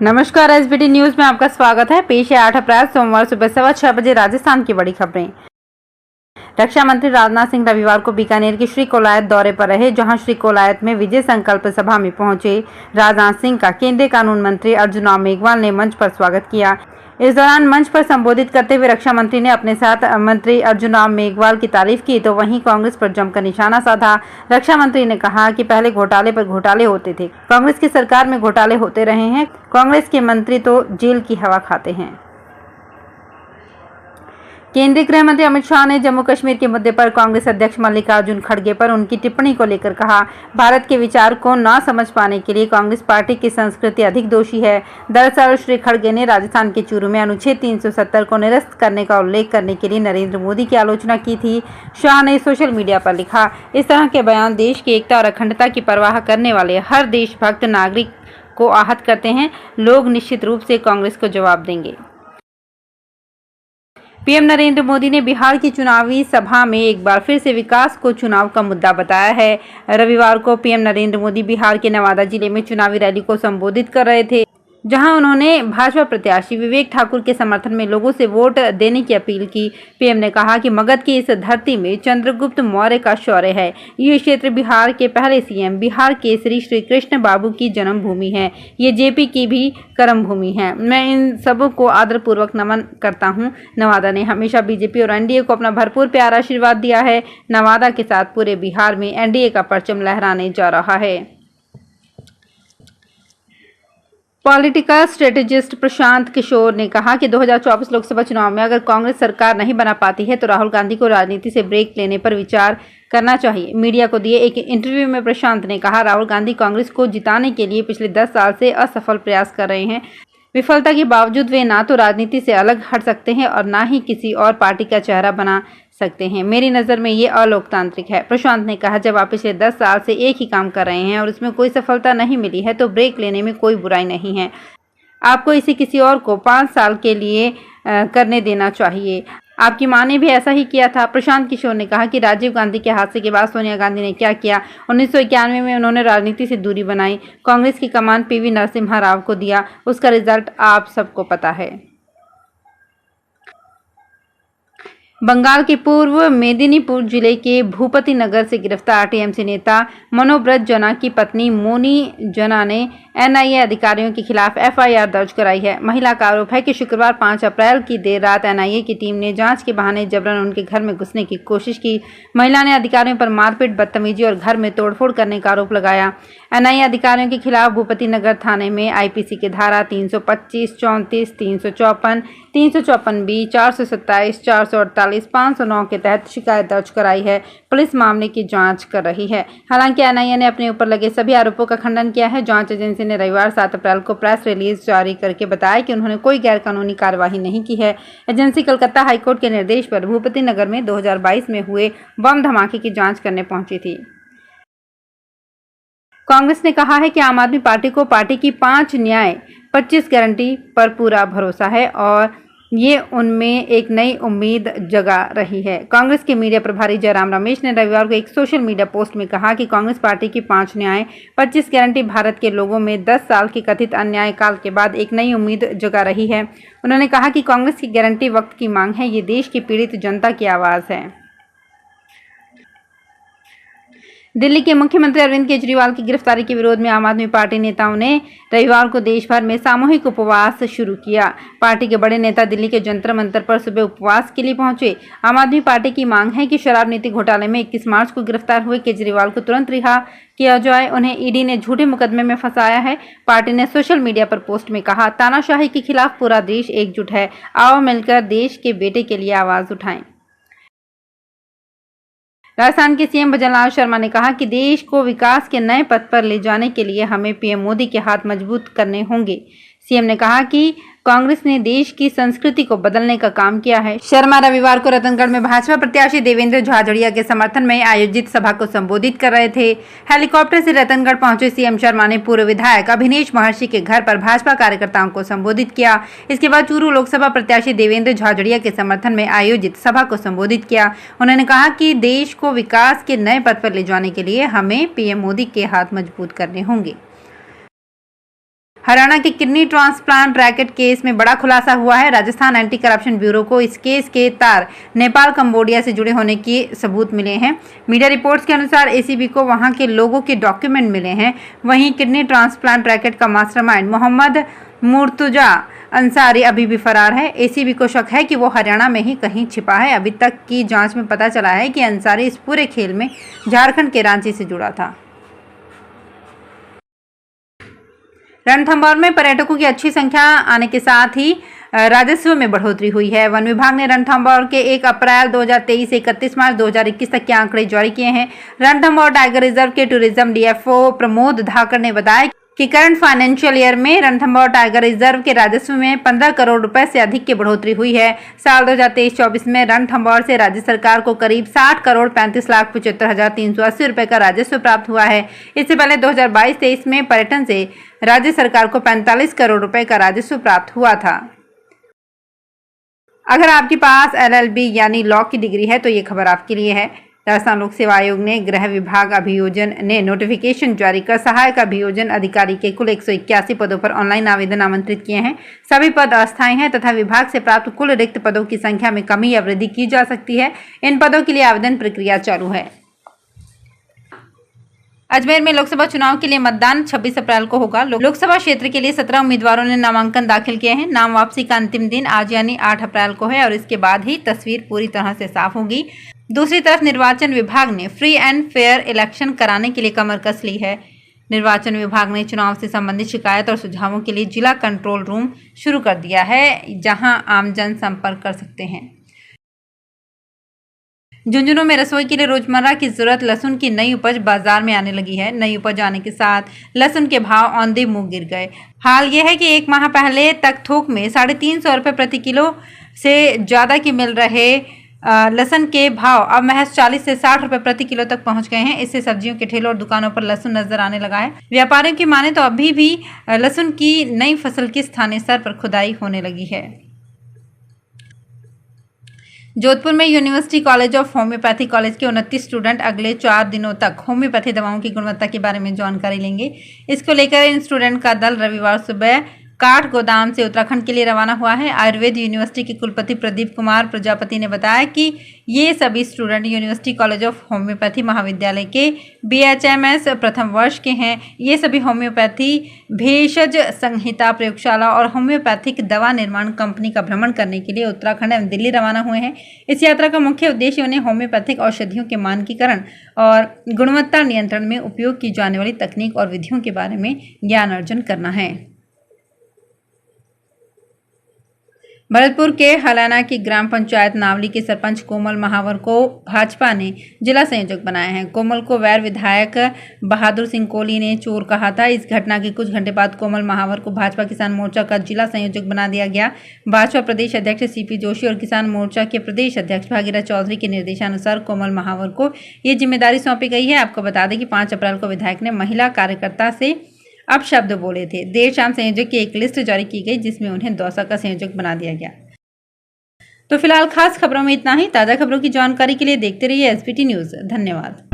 नमस्कार, SBT news में आपका स्वागत है। पेश है 8 अप्रैल सोमवार सुबह 6:15 बजे राजस्थान की बड़ी खबरें। रक्षा मंत्री राजनाथ सिंह रविवार को बीकानेर के श्रीकोलायत दौरे पर रहे, जहां श्रीकोलायत में विजय संकल्प सभा में पहुंचे राजनाथ सिंह का केंद्रीय कानून मंत्री अर्जुन राम मेघवाल ने मंच पर स्वागत किया। इस दौरान मंच पर संबोधित करते हुए रक्षा मंत्री ने अपने साथ मंत्री अर्जुन राम मेघवाल की तारीफ की, तो वहीं कांग्रेस पर जमकर निशाना साधा। रक्षा मंत्री ने कहा कि पहले घोटाले पर घोटाले होते थे, कांग्रेस की सरकार में घोटाले होते रहे हैं, कांग्रेस के मंत्री तो जेल की हवा खाते हैं। केंद्रीय गृह मंत्री अमित शाह ने जम्मू कश्मीर के मुद्दे पर कांग्रेस अध्यक्ष मल्लिकार्जुन खड़गे पर उनकी टिप्पणी को लेकर कहा, भारत के विचार को न समझ पाने के लिए कांग्रेस पार्टी की संस्कृति अधिक दोषी है। दरअसल श्री खड़गे ने राजस्थान के चूरू में अनुच्छेद 370 को निरस्त करने का उल्लेख करने के लिए नरेंद्र मोदी की आलोचना की थी। शाह ने सोशल मीडिया पर लिखा, इस तरह के बयान देश की एकता और अखंडता की परवाह करने वाले हर देशभक्त नागरिक को आहत करते हैं। लोग निश्चित रूप से कांग्रेस को जवाब देंगे। पीएम नरेंद्र मोदी ने बिहार की चुनावी सभा में एक बार फिर से विकास को चुनाव का मुद्दा बताया है। रविवार को पीएम नरेंद्र मोदी बिहार के नवादा जिले में चुनावी रैली को संबोधित कर रहे थे, जहां उन्होंने भाजपा प्रत्याशी विवेक ठाकुर के समर्थन में लोगों से वोट देने की अपील की। पीएम ने कहा कि मगध की इस धरती में चंद्रगुप्त मौर्य का शौर्य है। ये क्षेत्र बिहार के पहले सीएम बिहार केसरी श्री कृष्ण बाबू की जन्मभूमि है। ये जेपी की भी कर्म भूमि है। मैं इन सबों को आदरपूर्वक नमन करता हूं। नवादा ने हमेशा बीजेपी और एनडीए को अपना भरपूर प्यार आशीर्वाद दिया है। नवादा के साथ पूरे बिहार में एनडीए का परचम लहराने जा रहा है। पॉलिटिकल स्ट्रेटेजिस्ट प्रशांत किशोर ने कहा कि 2024 लोकसभा चुनाव में अगर कांग्रेस सरकार नहीं बना पाती है तो राहुल गांधी को राजनीति से ब्रेक लेने पर विचार करना चाहिए। मीडिया को दिए एक इंटरव्यू में प्रशांत ने कहा, राहुल गांधी कांग्रेस को जिताने के लिए पिछले 10 साल से असफल प्रयास कर रहे हैं। विफलता के बावजूद वे ना तो राजनीति से अलग हट सकते हैं और ना ही किसी और पार्टी का चेहरा बना सकते हैं। मेरी नज़र में ये अलोकतांत्रिक है। प्रशांत ने कहा, जब आप पिछले 10 साल से एक ही काम कर रहे हैं और उसमें कोई सफलता नहीं मिली है तो ब्रेक लेने में कोई बुराई नहीं है। आपको इसे किसी और को 5 साल के लिए करने देना चाहिए। आपकी मां ने भी ऐसा ही किया था। प्रशांत किशोर ने कहा कि राजीव गांधी के हादसे के बाद सोनिया गांधी ने क्या किया। 1991 में उन्होंने राजनीति से दूरी बनाई, कांग्रेस की कमान पीवी नरसिम्हा राव को दिया। उसका रिजल्ट आप सबको पता है। बंगाल के पूर्व मेदिनीपुर जिले के भूपति नगर से गिरफ्तार टीएमसी नेता मनोब्रत जना की पत्नी मोनी जना ने एनआईए अधिकारियों के खिलाफ एफआईआर दर्ज कराई है। महिला का आरोप है कि शुक्रवार 5 अप्रैल की देर रात एनआईए की टीम ने जांच के बहाने जबरन उनके घर में घुसने की कोशिश की। महिला ने अधिकारियों पर मारपीट, बदतमीजी और घर में तोड़फोड़ करने का आरोप लगाया। एनआईए अधिकारियों के खिलाफ भूपति नगर थाने में आईपीसी की धारा 325, 34, 354, 354B, 427, 448, 509 के तहत शिकायत दर्ज कराई है। पुलिस मामले की जांच कर रही है। हालांकि एनआईए ने अपने ऊपर लगे सभी आरोपों का खंडन किया है। जांच एजेंसी ने रविवार 7 अप्रैल को प्रेस रिलीज जारी करके बताया कि उन्होंने कोई गैरकानूनी कार्यवाही नहीं की है। एजेंसी कलकत्ता हाईकोर्ट के निर्देश पर भूपति नगर में 2022 में हुए बम धमाके की जांच करने पहुंची थी। कांग्रेस ने कहा है कि आम आदमी पार्टी को पार्टी की 5 न्याय 25 गारंटी पर पूरा भरोसा है और ये उनमें एक नई उम्मीद जगा रही है। कांग्रेस के मीडिया प्रभारी जयराम रमेश ने रविवार को एक सोशल मीडिया पोस्ट में कहा कि कांग्रेस पार्टी की 5 न्याय 25 गारंटी भारत के लोगों में 10 साल के कथित अन्याय काल के बाद एक नई उम्मीद जगा रही है। उन्होंने कहा कि कांग्रेस की गारंटी वक्त की मांग है, ये देश की पीड़ित जनता की आवाज़ है। दिल्ली के मुख्यमंत्री अरविंद केजरीवाल की गिरफ्तारी के विरोध में आम आदमी पार्टी नेताओं ने रविवार को देश भर में सामूहिक उपवास शुरू किया। पार्टी के बड़े नेता दिल्ली के जंतर मंतर पर सुबह उपवास के लिए पहुंचे। आम आदमी पार्टी की मांग है कि शराब नीति घोटाले में 21 मार्च को गिरफ्तार हुए केजरीवाल को तुरंत रिहा किया जाए। उन्हें ईडी ने झूठे मुकदमे में फंसाया है। पार्टी ने सोशल मीडिया पर पोस्ट में कहा, तानाशाही के खिलाफ पूरा देश एकजुट है, आओ मिलकर देश के बेटे के लिए आवाज उठाएं। राजस्थान के सीएम भजनलाल शर्मा ने कहा कि देश को विकास के नए पथ पर ले जाने के लिए हमें पीएम मोदी के हाथ मजबूत करने होंगे। सीएम ने कहा कि कांग्रेस ने देश की संस्कृति को बदलने का काम किया है। शर्मा रविवार को रतनगढ़ में भाजपा प्रत्याशी देवेंद्र झाझड़िया के समर्थन में आयोजित सभा को संबोधित कर रहे थे। हेलीकॉप्टर से रतनगढ़ पहुंचे सीएम शर्मा ने पूर्व विधायक अभिनेश महर्षि के घर पर भाजपा कार्यकर्ताओं को संबोधित किया। इसके बाद चूरू लोकसभा प्रत्याशी देवेंद्र झाझड़िया के समर्थन में आयोजित सभा को संबोधित किया। उन्होंने कहा कि देश को विकास के नए पथ पर ले जाने के लिए हमें पीएम मोदी के हाथ मजबूत करने होंगे। हरियाणा के किडनी ट्रांसप्लांट रैकेट केस में बड़ा खुलासा हुआ है। राजस्थान एंटी करप्शन ब्यूरो को इस केस के तार नेपाल कंबोडिया से जुड़े होने के सबूत मिले हैं। मीडिया रिपोर्ट्स के अनुसार एसीबी को वहां के लोगों के डॉक्यूमेंट मिले हैं। वहीं किडनी ट्रांसप्लांट रैकेट का मास्टरमाइंड मोहम्मद मुर्तुजा अंसारी अभी भी फरार है। एसीबी को शक है कि वो हरियाणा में ही कहीं छिपा है। अभी तक की जांच में पता चला है कि अंसारी इस पूरे खेल में झारखंड के रांची से जुड़ा था। रणथंभौर में पर्यटकों की अच्छी संख्या आने के साथ ही राजस्व में बढ़ोतरी हुई है। वन विभाग ने रणथंभौर के 1 अप्रैल 2023 से 31 मार्च 2021 तक के आंकड़े जारी किए हैं। रणथंभौर टाइगर रिजर्व के टूरिज्म डीएफओ प्रमोद धाकर ने बताया कि करंट फाइनेंशियल ईयर में रणथंभौर टाइगर रिजर्व के राजस्व में 15 करोड़ रुपए से अधिक की बढ़ोतरी हुई है। साल 2023-24 में रणथंभौर से राज्य सरकार को करीब 60 करोड़ 35,75,380 रुपए का राजस्व प्राप्त हुआ है। इससे पहले 2022-23 में पर्यटन से राज्य सरकार को 45 करोड़ रुपए का राजस्व प्राप्त हुआ था। अगर आपके पास LLB यानी लॉ की डिग्री है तो ये खबर आपके लिए है। राजस्थान लोक सेवा आयोग ने गृह विभाग अभियोजन ने नोटिफिकेशन जारी कर सहायक अभियोजन अधिकारी के कुल 181 पदों पर ऑनलाइन आवेदन आमंत्रित किए हैं। सभी पद अस्थायी हैं तथा विभाग से प्राप्त कुल रिक्त पदों की संख्या में कमी या वृद्धि की जा सकती है। इन पदों के लिए आवेदन प्रक्रिया चालू है। अजमेर में लोकसभा चुनाव के लिए मतदान 26 अप्रैल को होगा। लोकसभा क्षेत्र के लिए 17 उम्मीदवारों ने नामांकन दाखिल किए हैं। नाम वापसी का अंतिम दिन आज यानी 8 अप्रैल को है और इसके बाद ही तस्वीर पूरी तरह से साफ होगी। दूसरी तरफ निर्वाचन विभाग ने फ्री एंड फेयर इलेक्शन कराने के लिए कमर कस ली है। निर्वाचन विभाग ने चुनाव से संबंधित शिकायत और सुझावों के लिए जिला कंट्रोल रूम शुरू कर दिया है, जहां आमजन संपर्क कर सकते हैं। झुंझुनू में रसोई के लिए रोजमर्रा की जरूरत लहसुन की नई उपज बाजार में आने लगी है। नई उपज आने के साथ लहसुन के भाव औंधे मुंह गिर गए। हाल यह है कि 1 माह पहले तक थोक में 350 रुपये प्रति किलो से ज्यादा के मिल रहे लहसुन के भाव अब महज 40 से 60 रुपए प्रति किलो तक पहुंच गए हैं। इससे सब्जियों के ठेलों और दुकानों पर लहसुन नजर आने लगा है। व्यापारियों की माने तो अभी भी लहसुन की नई फसल की स्थानीय स्तर पर खुदाई होने लगी है। जोधपुर में university college of homeopathy college के 29 स्टूडेंट अगले 4 दिनों तक होम्योपैथी दवाओं की गुणवत्ता के बारे में जानकारी लेंगे। इसको लेकर इन स्टूडेंट का दल रविवार सुबह काठ गोदाम से उत्तराखंड के लिए रवाना हुआ है। आयुर्वेद यूनिवर्सिटी के कुलपति प्रदीप कुमार प्रजापति ने बताया कि ये सभी student university college of homeopathy महाविद्यालय के BHMS प्रथम वर्ष के हैं। ये सभी होम्योपैथी भेषज संहिता प्रयोगशाला और होम्योपैथिक दवा निर्माण कंपनी का भ्रमण करने के लिए उत्तराखंड एवं दिल्ली रवाना हुए हैं। इस यात्रा का मुख्य उद्देश्य उन्हें होम्योपैथिक औषधियों के मानकीकरण और गुणवत्ता नियंत्रण में उपयोग की जाने वाली तकनीक और विधियों के बारे में ज्ञान अर्जन करना है। भरतपुर के हलाना की ग्राम पंचायत नावली के सरपंच कोमल महावर को भाजपा ने जिला संयोजक बनाया है। कोमल को वैर विधायक बहादुर सिंह कोहली ने चोर कहा था। इस घटना के कुछ घंटे बाद कोमल महावर को भाजपा किसान मोर्चा का जिला संयोजक बना दिया गया। भाजपा प्रदेश अध्यक्ष CP जोशी और किसान मोर्चा के प्रदेश अध्यक्ष भागीरथ चौधरी के निर्देशानुसार कोमल महावर को ये जिम्मेदारी सौंपी गई है। आपको बता दें कि 5 अप्रैल को विधायक ने महिला कार्यकर्ता से अपशब्द बोले थे। देर शाम संयोजक की एक लिस्ट जारी की गई जिसमें उन्हें दौसा का संयोजक बना दिया गया। तो फिलहाल खास खबरों में इतना ही। ताज़ा खबरों की जानकारी के लिए देखते रहिए SBT न्यूज़। धन्यवाद।